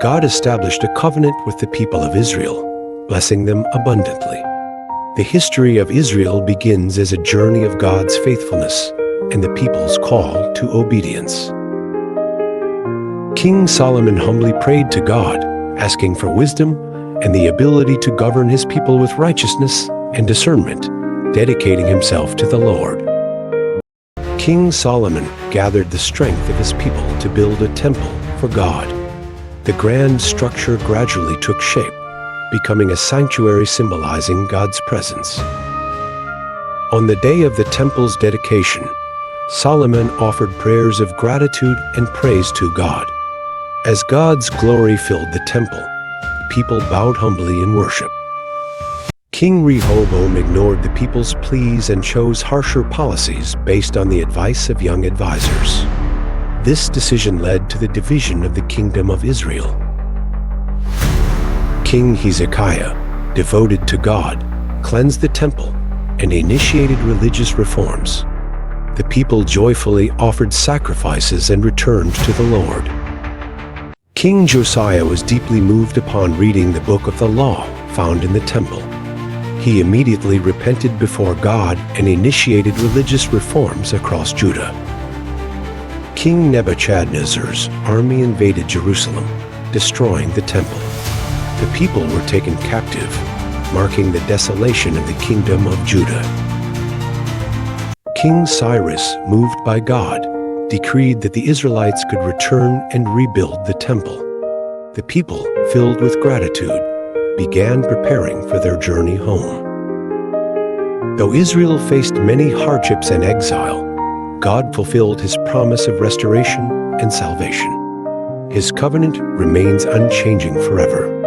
God established a covenant with the people of Israel, blessing them abundantly. The history of Israel begins as a journey of God's faithfulness and the people's call to obedience. King Solomon humbly prayed to God, asking for wisdom and the ability to govern his people with righteousness and discernment, dedicating himself to the Lord. King Solomon gathered the strength of his people to build a temple for God. The grand structure gradually took shape, becoming a sanctuary symbolizing God's presence. On the day of the temple's dedication, Solomon offered prayers of gratitude and praise to God. As God's glory filled the temple, the people bowed humbly in worship. King Rehoboam ignored the people's pleas and chose harsher policies based on the advice of young advisors. This decision led to the division of the kingdom of Israel. King Hezekiah, devoted to God, cleansed the temple and initiated religious reforms. The people joyfully offered sacrifices and returned to the Lord. King Josiah was deeply moved upon reading the book of the law found in the temple. He immediately repented before God and initiated religious reforms across Judah. King Nebuchadnezzar's army invaded Jerusalem, destroying the temple. The people were taken captive, marking the desolation of the kingdom of Judah. King Cyrus, moved by God, decreed that the Israelites could return and rebuild the temple. The people, filled with gratitude, began preparing for their journey home. Though Israel faced many hardships and exile, God fulfilled his promise of restoration and salvation. His covenant remains unchanging forever.